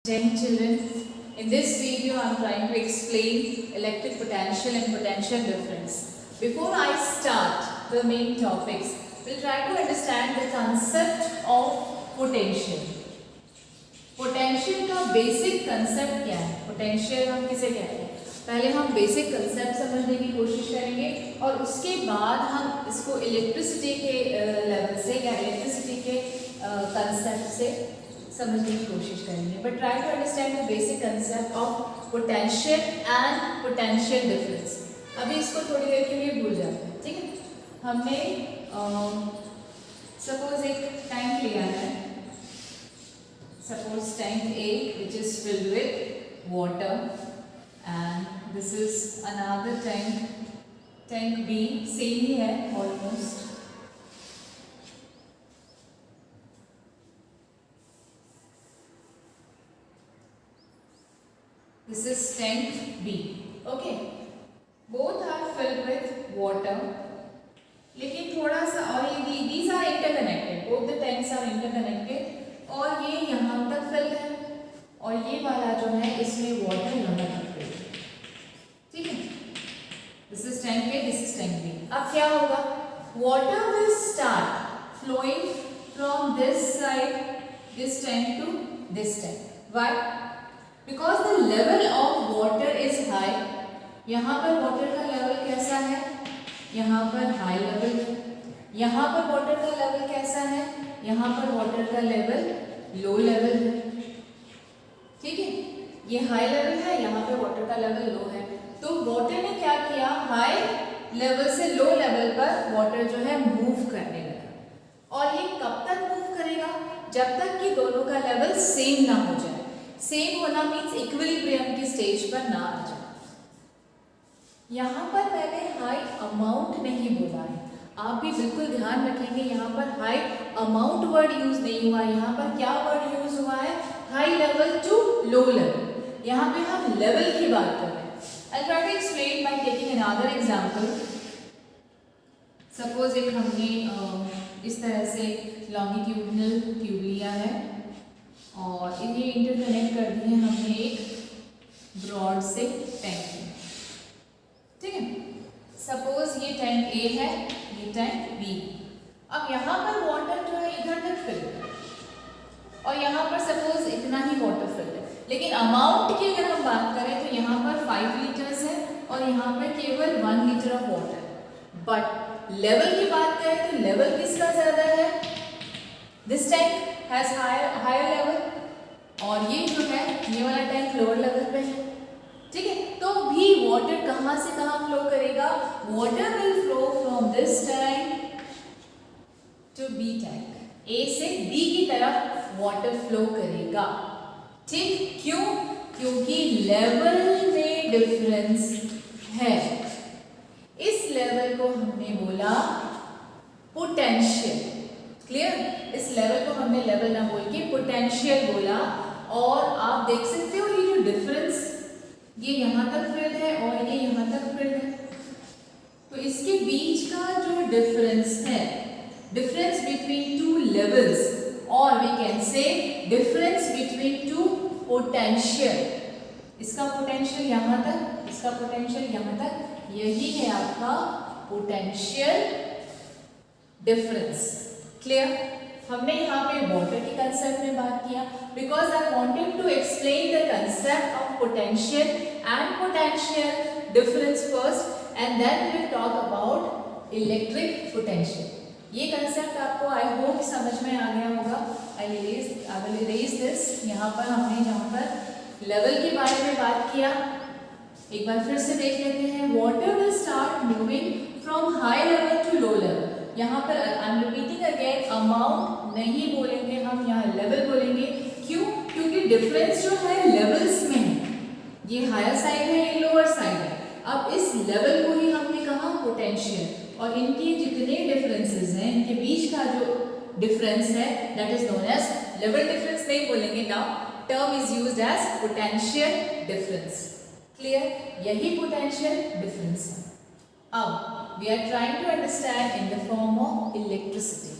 Then children, in this video I am trying to explain electric potential and potential difference. Before I start the main topics, we'll try to understand the concept of potential. Potential का basic concept क्या है? Potential हम किसे कहते हैं? पहले हम basic concept समझने की कोशिश करेंगे और उसके बाद हम इसको इलेक्ट्रिसिटी के लेवल से या इलेक्ट्रिसिटी के कंसेप्ट से समझने की कोशिश करेंगे. But try to understand the basic concept of potential and potential difference. अभी इसको थोड़ी देर के लिए भूल जाते हैं, ठीक है? हमने सपोज एक टैंक लिया है. Suppose tank A which is filled with water and this is another tank B, same ही है almost. This is tank B. Okay, both are filled with water. लेकिन थोड़ा सा और ये these are interconnected. Both the tanks are interconnected. और ये यहाँ तक फिल है और ये वाला जो है इसमें वाटर यहाँ तक फिल है, ठीक है? This is tank A, this is tank B. अब क्या होगा? Water will start flowing from this side, this tank to this tank. Why? Because the level of water is high. यहाँ पर वाटर का लेवल कैसा है? यहाँ पर हाई लेवल. यहाँ पर वाटर का लेवल कैसा है? यहाँ पर वाटर का लेवल लो लेवल है, ठीक है? ये हाई लेवल है, यहाँ पे वाटर का लेवल लो है. तो वाटर ने क्या किया? हाई लेवल से लो लेवल पर वाटर जो है मूव करने लगा. और ये कब तक मूव करेगा? जब तक कि दोनों का लेवल सेम ना हो जाए. सेम होना मीन्स इक्विलिब्रियम की स्टेज पर ना आ जाए. यहाँ पर मैंने हाई अमाउंट नहीं बोला है, आप भी बिल्कुल ध्यान रखेंगे. यहाँ पर हाई अमाउंट वर्ड यूज नहीं हुआ है. यहाँ पर क्या वर्ड यूज हुआ है? High level to low level. यहाँ पे हम लेवल की बात कर रहे हैं. I try to explain by taking another example. Suppose एक हमने इस तरह से लॉन्गिट्यूडनल ट्यूब लिया है और इन्हें इंटरकनेक्ट कर दिए हमने एक ब्रॉड से टैंक में, ठीक है? सपोज ये टैंक ए है, ये टैंक बी. अब यहाँ पर वाटर जो है इधर तक फिल है और यहाँ पर सपोज इतना ही वाटर फिल है. लेकिन अमाउंट की अगर हम बात करें तो यहाँ पर 5 लीटर्स है और यहाँ पर केवल 1 litre of water. But level की बात करें तो लेवल किसका ज्यादा है? This tank has higher level और ये जो है ये वाला टैंक लोअर लेवल पे है, ठीक है? तो भी वाटर कहाँ से कहाँ फ्लो करेगा? Water will flow from this tank to B tank. A से बी की तरफ वाटर फ्लो करेगा, ठीक? क्यों? क्योंकि लेवल में डिफरेंस है. इस लेवल को हमने बोला पोटेंशियल. क्लियर? इस लेवल को हमने लेवल ना बोल के पोटेंशियल बोला. और आप देख सकते हो ये जो डिफरेंस, ये यहाँ तक फिल्ड है और ये यहाँ तक फिल्ड है. तो इसके बीच का जो डिफरेंस है, डिफरेंस बिटवीन टू लेवल्स, और we can say difference between two potential. इसका पोटेंशियल यहाँ तक, इसका पोटेंशियल यहाँ तक, यही है आपका पोटेंशियल डिफरेंस. क्लियर? हमने यहाँ पे वाटर के कंसेप्ट में बात किया because I wanted to explain the concept of potential and potential difference first and then we will talk about electric potential. ये कंसेप्ट आपको आई होप समझ में आ गया होगा. I will erase this. यहाँ पर हमने जहाँ पर लेवल के बारे में बात किया, एक बार फिर से देख लेते हैं. Water will start moving from high level to low level. यहाँ पर I am repeating again, amount नहीं बोलेंगे हम, यहाँ लेवल बोलेंगे. क्यों? क्योंकि डिफरेंस जो है लेवल्स में है. ये हायर साइड है, ये लोअर साइड है. अब इस लेवल को ही हमने कहा पोटेंशियल. और इनके जितने डिफरेंसेस हैं, इनके बीच का जो डिफरेंस है that is known as level difference. नहीं बोलेंगे now, term is used as potential difference. Clear? यही पोटेंशियल डिफरेंस है. अब we are trying to understand in the form of electricity.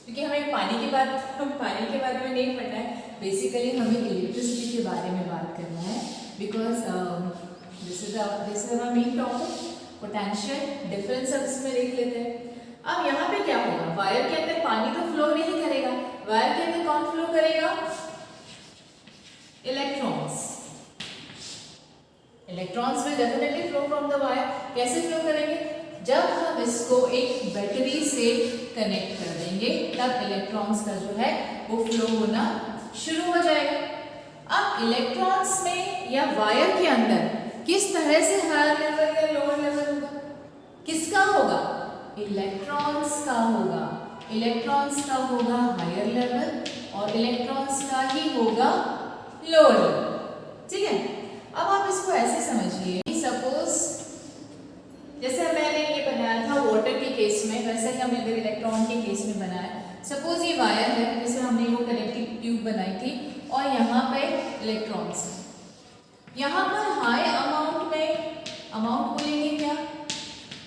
क्योंकि हमें पानी के बारे में नहीं पढ़ना है, बेसिकली हमें इलेक्ट्रिसिटी के बारे पोटेंशियल डिफरेंस अब इसमें देख लेते हैं। अब यहाँ पे क्या होगा, वायर के अंदर पानी तो फ्लो नहीं करेगा, वायर के अंदर कौन फ्लो करेगा, electrons. Electrons will definitely flow from the wire. कैसे फ्लो करेंगे, जब हम इसको एक बैटरी से कनेक्ट कर देंगे तब इलेक्ट्रॉन्स का जो है वो फ्लो होना शुरू हो जाएगा। अब इलेक्ट्रॉन्स में या वायर के अंदर किस तरह से हायर लेवल या लोअर लेवल होगा, किसका होगा, इलेक्ट्रॉन्स का होगा। इलेक्ट्रॉन्स का होगा हायर लेवल और इलेक्ट्रॉन्स का ही होगा लोअर लेवल। ठीक है, अब आप इसको ऐसे समझिए, सपोज जैसे मैंने ये बनाया था वाटर के केस में, वैसे ही हमने अगर इलेक्ट्रॉन के केस में बनाया। सपोज ये वायर है, जैसे हमने वो कनेक्टिव ट्यूब बनाई थी और यहाँ पे इलेक्ट्रॉन्स, यहाँ पर हाई अमाउंट में, अमाउंट बोलेंगे क्या,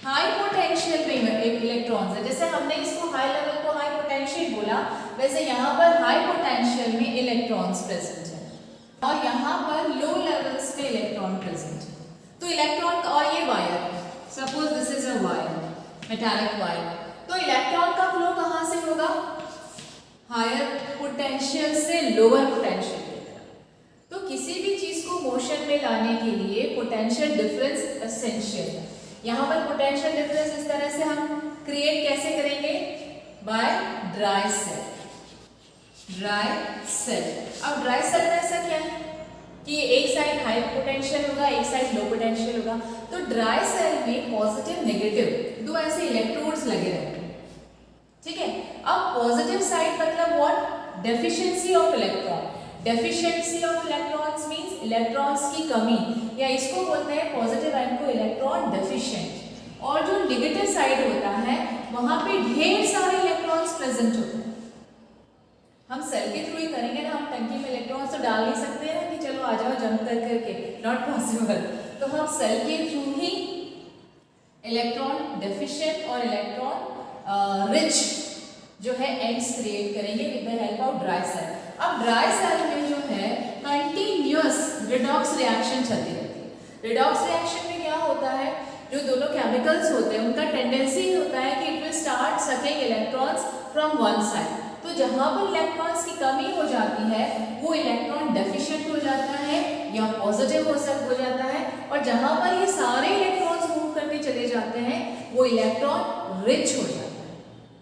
हाई पोटेंशियल में एक इलेक्ट्रॉन्स है। जैसे हमने इसको हाई लेवल को हाई पोटेंशियल बोला, वैसे यहाँ पर हाई पोटेंशियल में इलेक्ट्रॉन्स प्रेजेंट है और यहाँ पर लो लेवल्स पे इलेक्ट्रॉन प्रेजेंट है। तो इलेक्ट्रॉन का, और ये wire, suppose this is a wire, metallic wire, तो इलेक्ट्रॉन का फ्लो कहाँ से होगा, हायर पोटेंशियल से लोअर पोटेंशियल की तरफ। तो किसी भी चीज को मोशन में लाने के लिए पोटेंशियल डिफरेंस एसेंशियल है। यहाँ पर पोटेंशियल डिफरेंस इस तरह से हम क्रिएट कैसे करेंगे, by dry cell. Dry cell, अब ड्राई सेल में ऐसा क्या है कि एक साइड हाई पोटेंशियल होगा, एक साइड लो पोटेंशियल होगा। तो ड्राई सेल में पॉजिटिव नेगेटिव दो ऐसे इलेक्ट्रोड्स लगे रहते हैं। ठीक है, अब पॉजिटिव साइड मतलब what, deficiency of electron. Deficiency of electrons means electrons की कमी, या इसको बोलते हैं पॉजिटिव एंड को इलेक्ट्रॉन डेफिशिएंट। और जो नेगेटिव साइड होता है वहां पे ढेर सारे इलेक्ट्रॉन्स प्रेजेंट होते हैं। हम सेल के थ्रू ही करेंगे ना, हम टंकी में इलेक्ट्रॉन्स तो डाल नहीं सकते हैं कि चलो आ जाओ जंप कर करके, नॉट पॉसिबल। तो हम सेल के थ्रू ही इलेक्ट्रॉन डेफिशिएंट और इलेक्ट्रॉन रिच जो है एंड्स क्रिएट करेंगे with the help of dry cell. अब ड्राई सेल में जो है कंटिन्यूअस रिडॉक्स रिएक्शन चलती रहती है। रिडॉक्स रिएक्शन में क्या होता है, जो दोनों केमिकल्स होते हैं उनका टेंडेंसी होता है कि it will start sucking electrons from one side. तो जहां पर इलेक्ट्रॉन्स की कमी हो जाती है वो इलेक्ट्रॉन डेफिशिएंट हो जाता है या पॉजिटिव हो जाता है, और जहां पर ये सारे इलेक्ट्रॉन्स मूव करके चले जाते हैं वो इलेक्ट्रॉन रिच हो जाता है।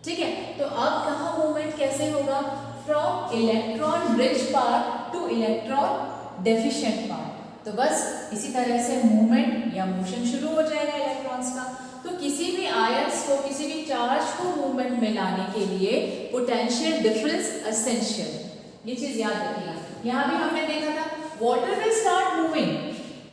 ठीक है, तो अब कहाँ मूवमेंट कैसे होगा, from electron rich part two electron deficient part. तो बस इसी तरह से मूवमेंट या मोशन शुरू हो जाएगा इलेक्ट्रॉन्स का। तो किसी भी आयन्स को, किसी भी चार्ज को मूवमेंट में लाने के लिए पोटेंशियल डिफरेंस एसेंशियल, ये चीज याद रखिएगा। यहाँ भी हमने देखा था water will start moving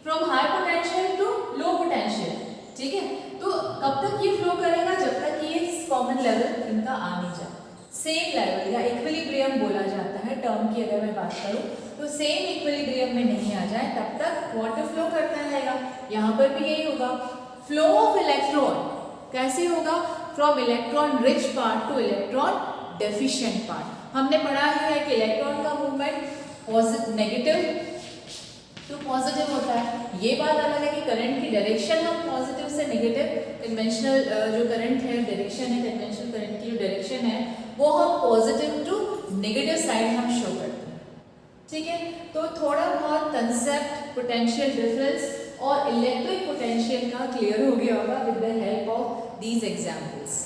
from high potential to low potential. ठीक है, तो कब तक ये फ्लो करेगा, जब तक ये कॉमन लेवल इनका आ नहीं जाए। सेम लेवल या इक्विलिब्रियम बोला जाता है टर्म की, अगर मैं बात करूं तो सेम इक्विलिब्रियम में नहीं आ जाए तब तक वाटर फ्लो करता रहेगा। यहाँ पर भी यही होगा, फ्लो ऑफ इलेक्ट्रॉन कैसे होगा, from electron rich part two electron deficient part. हमने पढ़ा है कि इलेक्ट्रॉन का मूवमेंट नेगेटिव टू पॉजिटिव होता है। ये बात अलग है कि करंट की डायरेक्शन हम पॉजिटिव से नेगेटिव, कन्वेंशनल जो करंट है डायरेक्शन है, कन्वेंशनल करंट की जो डायरेक्शन है वो हम पॉजिटिव टू नेगेटिव साइड हम शो करते हैं। ठीक है, तो थोड़ा बहुत कंसेप्ट पोटेंशियल डिफरेंस और इलेक्ट्रिक पोटेंशियल का क्लियर हो गया होगा with the help of these examples.